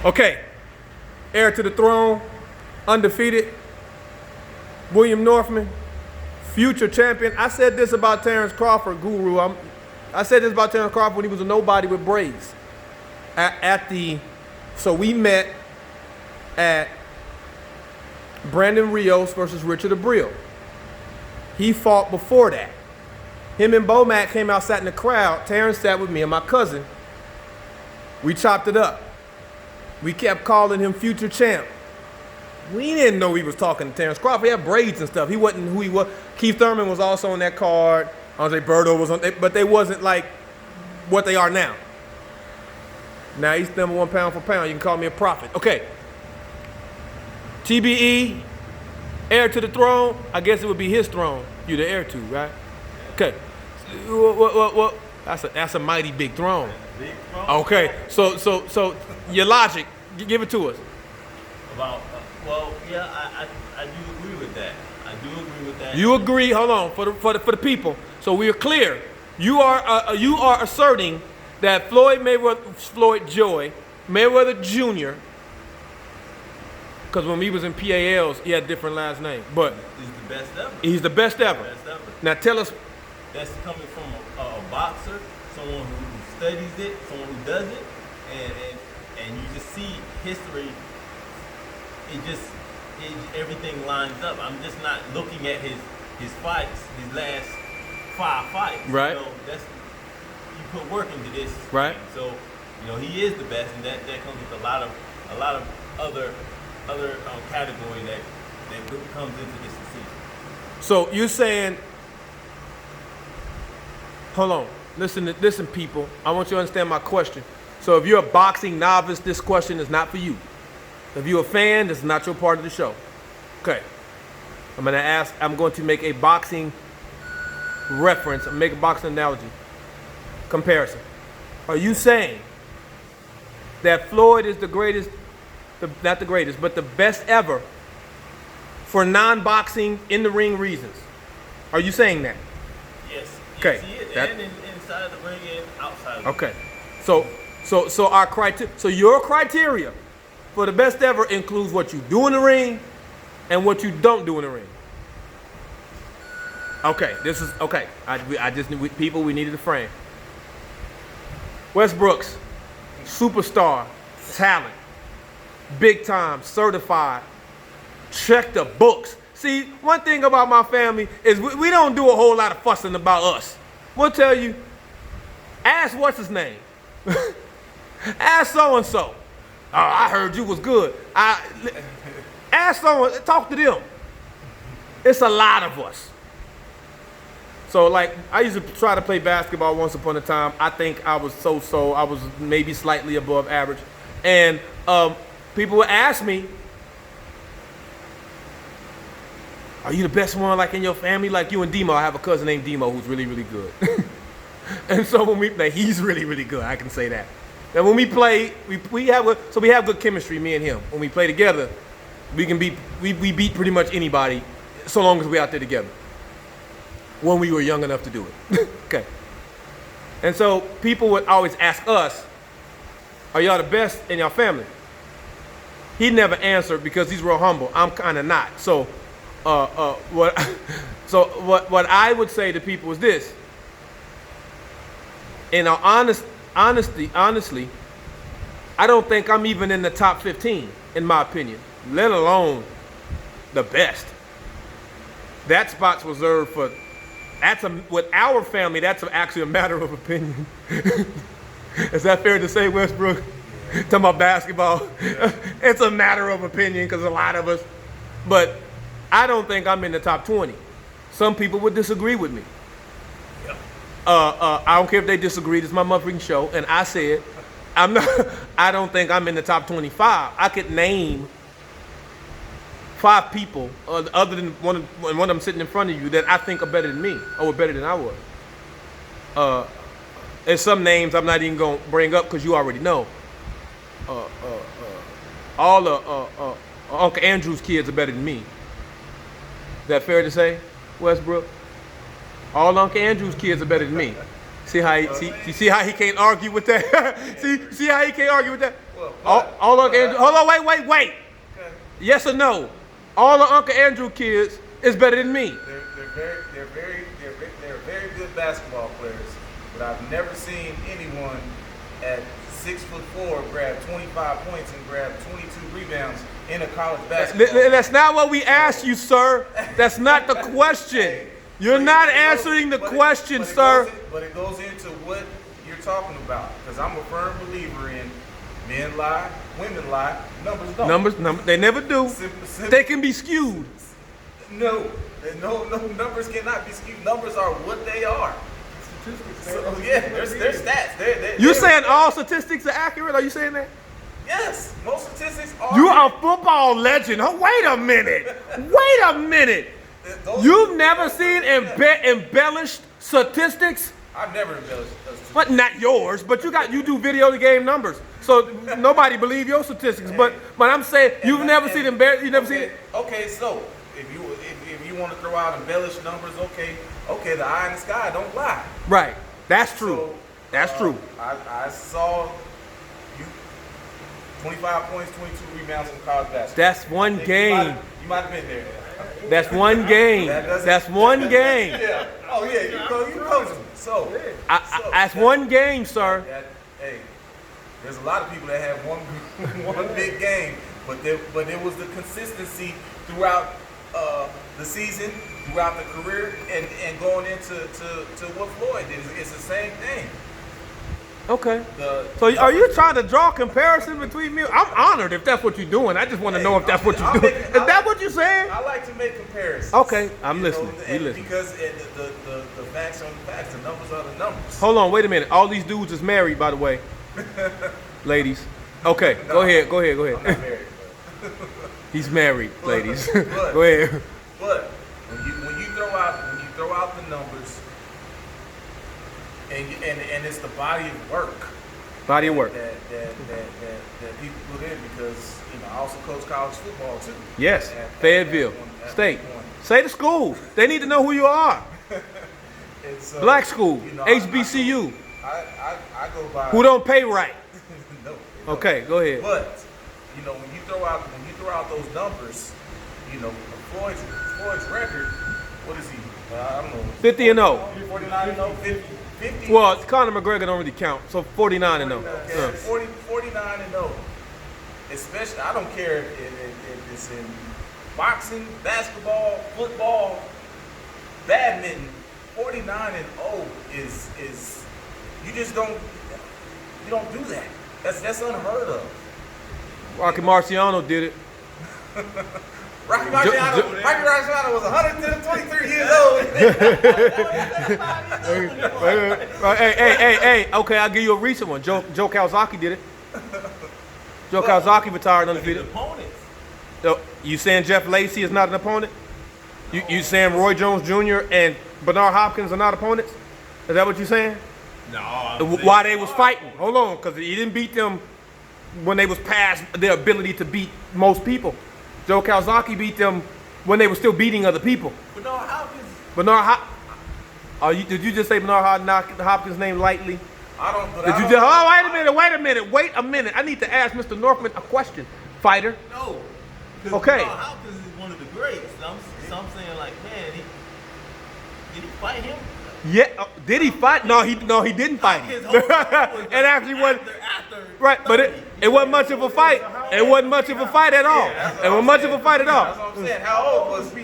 Okay, heir to the throne, undefeated, William Northman, future champion. I said this about Terrence Crawford, Guru. I said this about Terrence Crawford when he was a nobody with braids. So we met at Brandon Rios versus Richard Abreu. He fought before that. Him and Bomac came out, sat in the crowd. Terrence sat with me and my cousin. We chopped it up. We kept calling him future champ. We didn't know he was talking to Terrence Crawford. He had braids and stuff. He wasn't who he was. Keith Thurman was also on that card. Andre Berto was on, but they wasn't like what they are now. Now he's number one pound for pound. You can call me a prophet. Okay. TBE, heir to the throne. I guess it would be his throne. You're the heir to, right? Okay. What? That's a mighty big throne. Big throne. Okay. So your logic, give it to us. About well, yeah, I do agree with that. I do agree with that. You agree? Hold on for the people. So we are clear. You are asserting that Floyd Joy Mayweather Jr. Because when he was in PALs, he had a different last name, but He's the best ever. he's the best ever. Best ever. Now tell us. That's coming from a boxer, someone who studies it, someone who does it, and you just see history. Everything lines up. I'm just not looking at his fights, his last 5 fights. Right. You know, you put work into this. Right. So, he is the best, and that comes with a lot of other category that comes into this decision. So you're saying, hold on, listen, people. I want you to understand my question. So if you're a boxing novice, this question is not for you. If you're a fan, this is not your part of the show. Okay. I'm going to make a boxing reference, make a boxing analogy, comparison. Are you saying that Floyd is the greatest, not the greatest, but the best ever for non-boxing in the ring reasons? Are you saying that? Yes. Okay. Yes, he is. That- And inside the ring and outside the Okay. So our criteria, so your criteria for the best ever includes what you do in the ring and what you don't do in the ring. Okay, this is okay. I just need people. We needed a frame. Wes Brooks, superstar, talent, big time, certified. Check the books. See, one thing about my family is we don't do a whole lot of fussing about us. We'll tell you. Ask what's his name. Ask so and so. Oh, I heard you was good. Ask someone. Talk to them. It's a lot of us. So, like, I used to try to play basketball once upon a time. I think I was so-so. I was maybe slightly above average. And people would ask me, are you the best one, like, in your family? Like you and Demo. I have a cousin named Demo who's really, really good. And so when we play, he's really, really good. I can say that. And when we play, we have good chemistry, me and him. When we play together, we beat pretty much anybody so long as we're out there together. When we were young enough to do it. Okay. And so people would always ask us, are y'all the best in your family? He never answered because he's real humble. I'm kind of not. So what I would say to people is this. In all honestly, I don't think I'm even in the top 15, in my opinion, let alone the best. That spot's reserved for, with our family, that's actually a matter of opinion. Is that fair to say, Westbrook? Talking about basketball. Yeah. It's a matter of opinion because a lot of us, but I don't think I'm in the top 20. Some people would disagree with me. I don't care if they disagree. This is my motherfucking show, and I said I don't think I'm in the top 25. I could name 5 people other than one of them sitting in front of you that I think are better than me or were better than I was. And some names I'm not even gonna bring up because you already know. All Uncle Andrew's kids are better than me. Is that fair to say, Westbrook? All Uncle Andrew's kids are better than me. See how he can't argue with that? see how he can't argue with that? all Uncle Andrew. Hold on, wait. Okay. Yes or no? All the Uncle Andrew kids is better than me. They're very good basketball players, but I've never seen anyone at 6'4" grab 25 points and grab 22 rebounds in a college basketball. That's not what we asked you, sir. That's not the question. You're not answering the question, sir. But it goes into what you're talking about, because I'm a firm believer in men lie, women lie, numbers don't. Numbers, they never do. Simple. They can be skewed. No, numbers cannot be skewed. Numbers are what they are. So, yeah, there's stats. You saying all statistics are accurate? Are you saying that? Yes, most statistics are. You are a football legend. Oh, wait a minute. You've never seen embellished statistics? I've never embellished statistics. But not yours, but you do video game numbers. So nobody believe your statistics. But I'm saying you've never seen embarrassed. You never seen it. Okay, so if you want to throw out embellished numbers, okay, the eye in the sky don't lie. Right. That's true. So, That's true. I saw you 25 points, 22 rebounds in college basketball. That's one game. You might have been there. That's one game. That's one game. Yeah. Oh yeah, you coached me. So That's one game, sir. Hey, there's a lot of people that have one big game, but there was the consistency throughout the season, throughout the career, and going into what Floyd did. It's the same thing. Okay. So are you trying to draw a comparison between me? I'm honored if that's what you're doing. I just want to know if that's what you're doing. Is that what you're saying? I like to make comparisons. Okay, I'm listening. We listening. Because the facts are the facts, the numbers are the numbers. Hold on, wait a minute. All these dudes is married, by the way. Ladies. Okay, go ahead. I'm not married, He's married, ladies. Go ahead. But when you throw out the numbers, and it's the body of work. Body of work. That people put in, because I also coach college football too. Yes, Fayetteville State. Say the school. They need to know who you are. So, Black school, HBCU. I go by. Who don't pay right. No. Okay, go ahead. But when you throw out those numbers, Floyd's record, what is he? I don't know. 50 and 0. 49 and 0. 50. Well, Conor McGregor don't really count, so 49 and 0. Okay, 49 and 0. Especially, I don't care if it's in boxing, basketball, football, badminton. 49 and 0 is you just don't do that. That's unheard of. Rocky Marciano did it. Rocky Marciano was 123 years old. Hey. Okay, I'll give you a recent one. Joe Kawasaki did it. Joe Kawasaki retired undefeated. Opponents. So, you saying Jeff Lacey is not an opponent? You saying Roy Jones Jr. and Bernard Hopkins are not opponents? Is that what you're saying? No. Why they was fighting? Hold on, because he didn't beat them when they was past their ability to beat most people. Joe Kawasaki beat them when they were still beating other people. Bernard Hopkins. Did you just say Bernard Hopkins' name lightly? I don't. But Did I you don't, just? Oh, wait a minute. I need to ask Mr. Northman a question, fighter. No. Okay. Bernard Hopkins is one of the greats. So I'm saying, like, man, did he fight him? Yeah, did he fight? No, he didn't fight him. It actually wasn't. Right, but it wasn't much of a fight. It wasn't much of a fight at all. It wasn't much of a fight at all. That's what I'm saying. How old was he?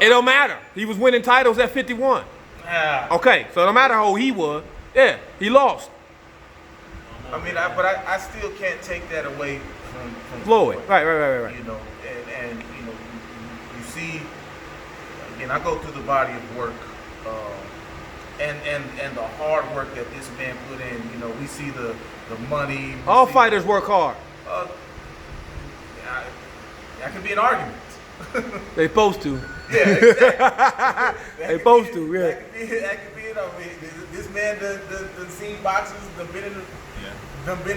It don't matter. He was winning titles at 51. Okay, so no matter how old he was, yeah, he lost. I mean, but I still can't take that away from Floyd. Right. And you see, again, I go through the body of work, and the hard work that this man put in. We see the money. All fighters work hard. That could be an argument. They supposed to. Yeah, exactly. They supposed to, yeah. That could be. This man done seen boxers, done been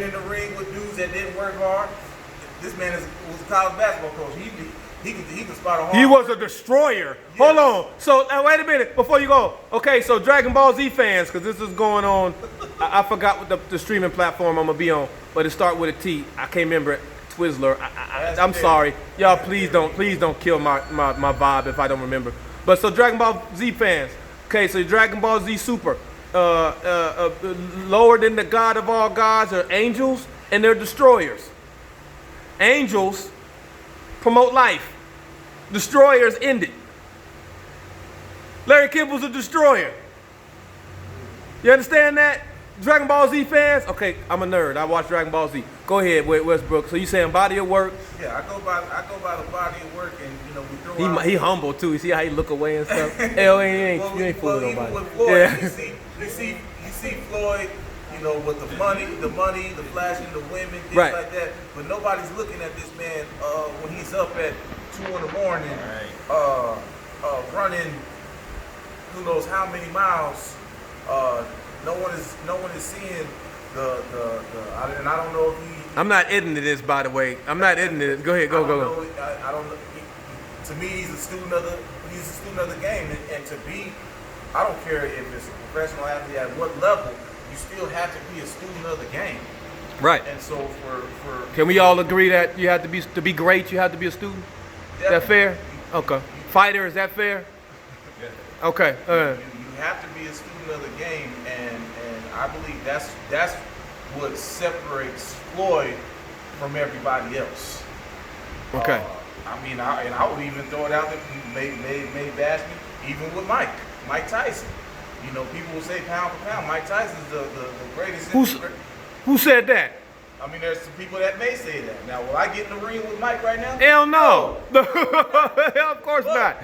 in the ring with dudes that didn't work hard. This man was a college basketball coach. He can spot a hard. He was a destroyer. Yes. Hold on. So now wait a minute before you go. Okay, so Dragon Ball Z fans, because this is going on. I forgot what the streaming platform I'm gonna be on, but it start with a T. I can't remember it. Twizzler. I'm sorry, y'all. Please don't kill my vibe if I don't remember. But so Dragon Ball Z fans. Okay, so Dragon Ball Z Super. Lower than the God of all gods are angels, and they're destroyers. Angels promote life. Destroyers end it. Larry Kimball's a destroyer. You understand that? Dragon Ball Z fans? Okay, I'm a nerd. I watch Dragon Ball Z. Go ahead, Westbrook. So you saying body of work? Yeah, I go by the body of work, and we throw out. He humble too. You see how he look away and stuff? Hell, you ain't fooling even nobody. with Floyd, Yeah. you see Floyd, with the money, the flashing, the women, things Right. like that. But nobody's looking at this man when he's up at 2 in the morning, running who knows how many miles. No one is seeing and I don't know if he. I'm not editing this, by the way. I'm not editing it. Go ahead, go. I don't know. To me, he's a student of the game, and to be, I don't care if it's a professional athlete at what level, you still have to be a student of the game. Right. And so for Can we all agree that you have to be great? You have to be a student. Is that fair? Okay. Fighter, is that fair? Okay. You have to be a student of the game, and I believe that's what separates Floyd from everybody else. Okay. I would even throw it out there, may bash me, even with Mike Tyson. People will say pound for pound, Mike Tyson's the greatest. Who said that? There's some people that may say that. Now, will I get in the ring with Mike right now? Hell no. Of course not.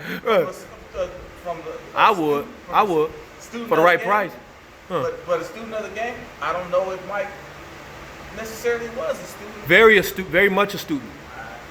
I would. For the right price. But a student of the game, I don't know if Mike necessarily was a student. Very much a student.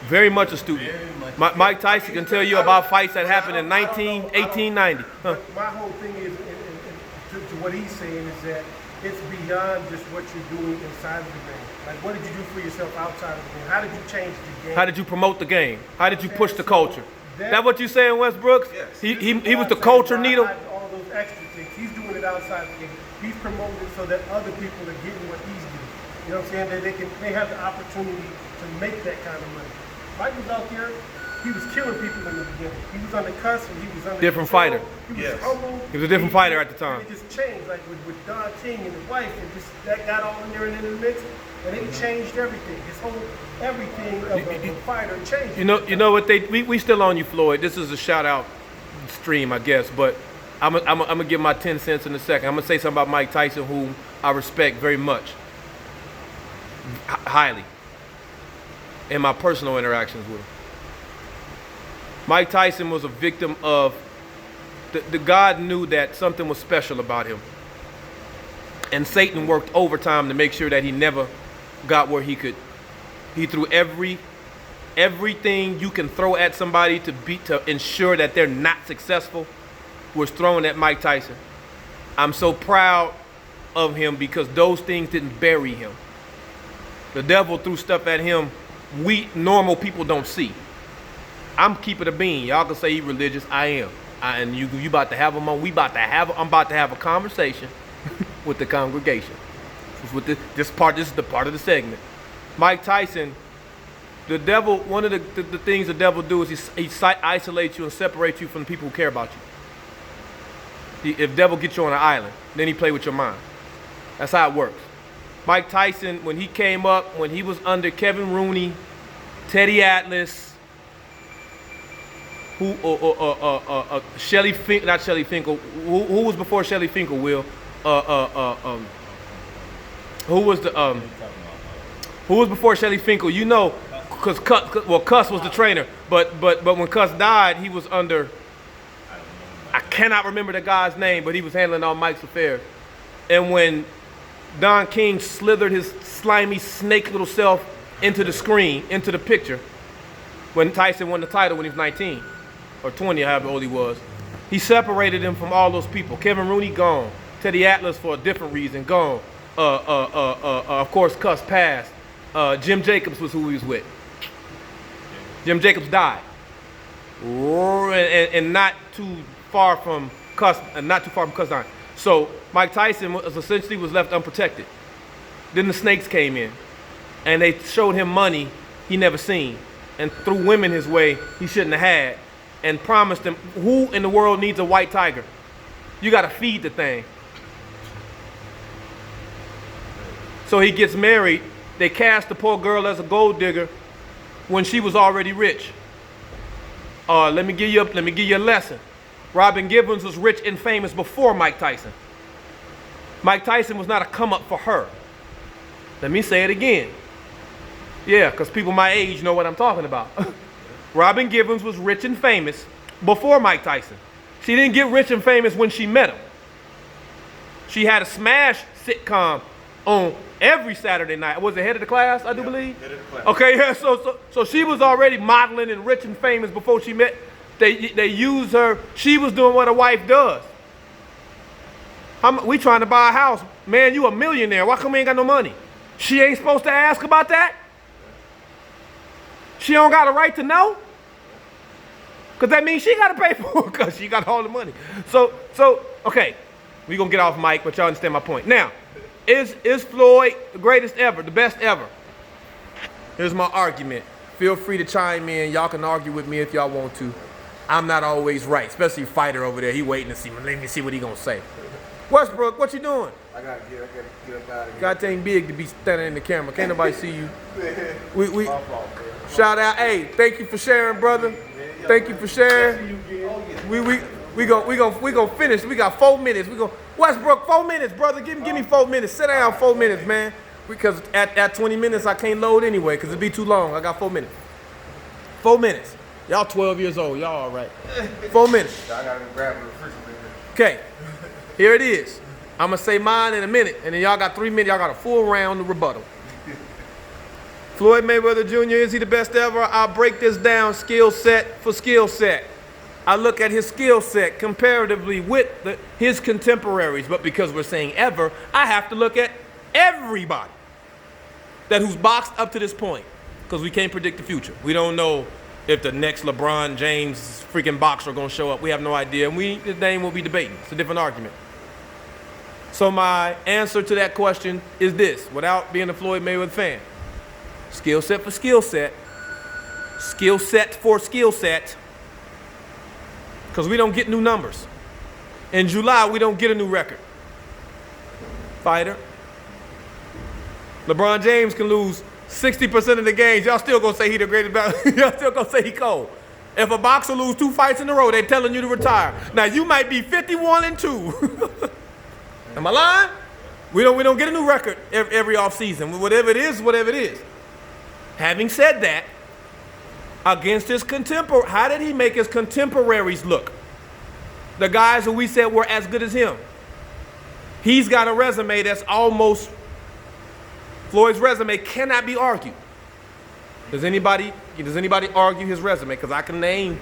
Very much a student. Mike Tyson can tell you about fights that happened in 1890. But my whole thing is, to what he's saying, is that it's beyond just what you're doing inside of the game. Like, what did you do for yourself outside of the game? How did you change the game? How did you promote the game? How did you push the culture? That what you saying, Westbrooks? Yes. He was the culture needle. All those extra things. He's doing it outside the game. He's promoting it so that other people are getting what he's getting. You know what I'm saying? That they have the opportunity to make that kind of money. Mike was out there. He was killing people in the beginning. He was under cuss and he was under Different control. fighter. He was Yes. humble. He was a different fighter at the time. And it just changed, like with Don King and his wife, and just that got all in there and in the mix, and it changed everything. His whole everything of a fighter changed. You know what we still on you, Floyd. This is a shout out stream, I guess, but I'm gonna give my 10 cents in a second. I'm gonna say something about Mike Tyson, whom I respect very much, highly, in my personal interactions with him. Mike Tyson was a victim of the God knew that something was special about him, and Satan worked overtime to make sure that he never got where he could. He threw everything you can throw at somebody to ensure that they're not successful was thrown at Mike Tyson. I'm so proud of him because those things didn't bury him. The devil threw stuff at him we normal people don't see. I'm keeping a bean. Y'all can say he religious. I am. And you about to have him on. I'm about to have a conversation with the congregation. This is the part of the segment. Mike Tyson, the devil, one of the things the devil do is he isolates you and separates you from the people who care about you. If devil gets you on an island, then he play with your mind. That's how it works. Mike Tyson, when he came up, when he was under Kevin Rooney, Teddy Atlas, Shelly Finkel, not Shelly Finkel. Who was before Shelly Finkel? Will who was before Shelly Finkel? You know, because Cuss was the trainer, but when Cuss died, he was under. I cannot remember the guy's name, but he was handling all Mike's affairs. And when Don King slithered his slimy snake little self into the screen, into the picture, when Tyson won the title when he was 19 or 20, however old he was, he separated him from all those people. Kevin Rooney gone, Teddy Atlas for a different reason gone. Of course, Cuss passed. Jim Jacobs was who he was with. Jim Jacobs died. and not too far from cuss iron. So Mike Tyson was essentially left unprotected. Then the snakes came in, and they showed him money he never seen, and threw women his way he shouldn't have had, and promised him, who in the world needs a white tiger? You got to feed the thing. So he gets married. They cast the poor girl as a gold digger when she was already rich. Let me give you a lesson. Robin Givens was rich and famous before Mike Tyson. Mike Tyson was not a come up for her. Let me say it again. Yeah, because people my age know what I'm talking about. Robin Givens was rich and famous before Mike Tyson. She didn't get rich and famous when she met him. She had a smash sitcom on every Saturday night. Was it Head of the Class, I do believe? Head of the Class. Okay, yeah, so she was already modeling and rich and famous before she met. They used her. She was doing what a wife does. We trying to buy a house. Man, you a millionaire. Why come we ain't got no money? She ain't supposed to ask about that? She don't got a right to know? Because that means she got to pay for it because she got all the money. So okay, we going to get off mic, but y'all understand my point. Now, is Floyd the greatest ever, the best ever? Here's my argument. Feel free to chime in. Y'all can argue with me if y'all want to. I'm not always right, especially Fighter over there. He waiting to see me. Let me see what he going to say. Westbrook, what you doing? I gotta get up out of here. God dang big to be standing in the camera. Can't nobody see you. We My fault, bro. shout out. Hey, thank you for sharing, brother. Thank you for sharing. We gonna finish. We got 4 minutes. Westbrook, 4 minutes, brother. Give me 4 minutes. Sit down 4 minutes, man. Because at 20 minutes I can't load anyway because it'd be too long. I got 4 minutes. 4 minutes. Y'all 12 years old. Y'all all right. 4 minutes. I gotta go grab a refrigerator. Okay. Here it is. I'm going to say mine in a minute, and then y'all got 3 minutes. Y'all got a full round to rebuttal. Floyd Mayweather Jr., is he the best ever? I'll break this down skill set for skill set. I look at his skill set comparatively with his contemporaries, but because we're saying ever, I have to look at everybody who's boxed up to this point because we can't predict the future. We don't know if the next LeBron James freaking boxer going to show up. We have no idea, and the name will be debating. It's a different argument. So my answer to that question is this, without being a Floyd Mayweather fan. Skill set for skill set. Skill set for skill set. Because we don't get new numbers. In July, we don't get a new record. Fighter. LeBron James can lose 60% of the games. Y'all still gonna say he the greatest boxer. Y'all still gonna say he cold. If a boxer lose 2 fights in a row, they telling you to retire. Now you might be 51-2. Am I lying? We don't get a new record every offseason. Whatever it is. Having said that, against his contemporary, how did he make his contemporaries look? The guys who we said were as good as him. He's got a resume that's almost, Floyd's resume cannot be argued. Does anybody argue his resume? Because I can name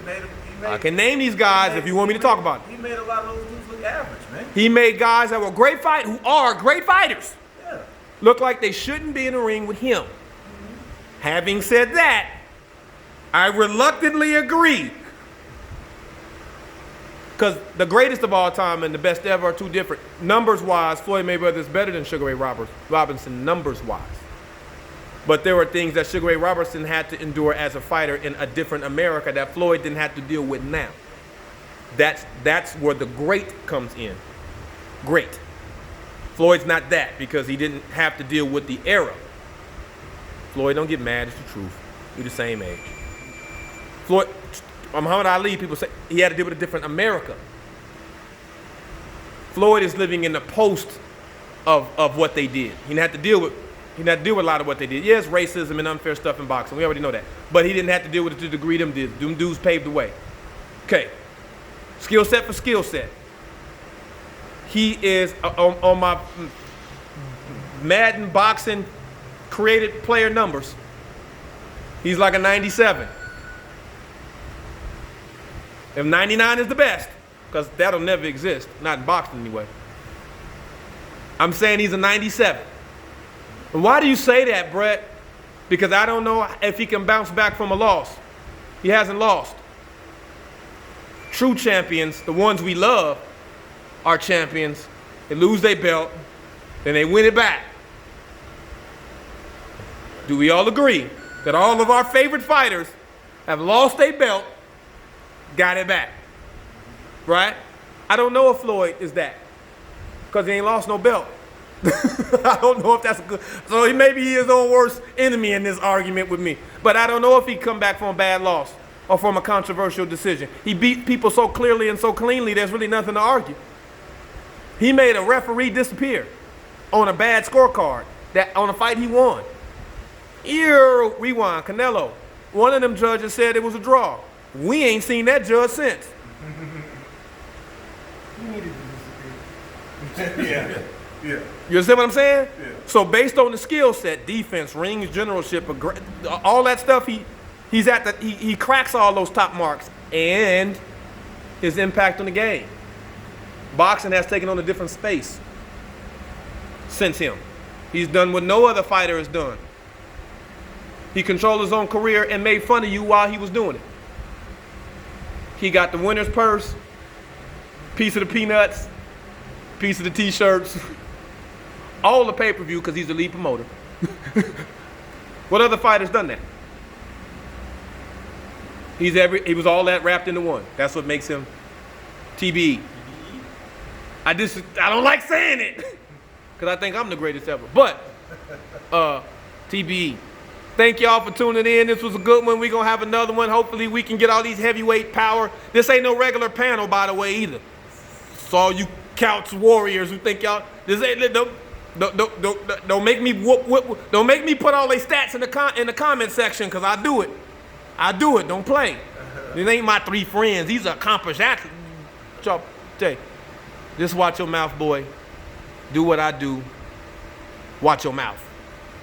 these guys if you want me to talk about it. He made a lot of those dudes look average, man. He made guys that were great who are great fighters, Yeah. look like they shouldn't be in the ring with him. Having said that, I reluctantly agree. Because the greatest of all time and the best ever are two different. Numbers-wise, Floyd Mayweather is better than Sugar Ray Robinson, numbers-wise. But there were things that Sugar Ray Robinson had to endure as a fighter in a different America that Floyd didn't have to deal with now. That's where the great comes in. Great. Floyd's not that because he didn't have to deal with the era. Floyd, don't get mad, it's the truth. We're the same age. Floyd, Muhammad Ali, people say he had to deal with a different America. Floyd is living in the post of what they did. He didn't have to deal with a lot of what they did. Yes, racism and unfair stuff in boxing. We already know that. But he didn't have to deal with it to the degree them did. Them dudes paved the way. Okay. Skill set for skill set. He is on my Madden boxing created player numbers. He's like a 97. If 99 is the best, because that'll never exist, not in boxing anyway. I'm saying he's a 97. And why do you say that, Brett? Because I don't know if he can bounce back from a loss. He hasn't lost. true champions, the ones we love, are champions. They lose their belt, then they win it back. Do we all agree that all of our favorite fighters have lost their belt, got it back? Right? I don't know if Floyd is that, because he ain't lost no belt. I don't know if that's good. So maybe he is his own worst enemy in this argument with me. But I don't know if he come back from a bad loss or from a controversial decision. He beat people so clearly and so cleanly, there's really nothing to argue. He made a referee disappear on a bad scorecard that on a fight he won. Rewind, Canelo. One of them judges said it was a draw. We ain't seen that judge since. He needed to disappear. Yeah. You understand what I'm saying? Yeah. So based on the skill set, defense, rings, generalship, all that stuff, he cracks all those top marks, and his impact on the game. Boxing has taken on a different space since him. He's done what no other fighter has done. He controlled his own career and made fun of you while he was doing it. He got the winner's purse, piece of the peanuts, piece of the t-shirts, all the pay-per-view because he's the lead promoter. What other fighter's done that? He was all that wrapped into one. That's what makes him TBE. I don't like saying it because I think I'm the greatest ever. But TBE. Thank y'all for tuning in. This was a good one. We're going to have another one. Hopefully we can get all these heavyweight power. This ain't no regular panel, by the way, either. So all you couch warriors who think y'all, this ain't, don't make me don't make me put all these stats in the comment section, because I do it. Don't play. These ain't my three friends. These are accomplished athletes. Jay, just watch your mouth, boy. Do what I do. Watch your mouth.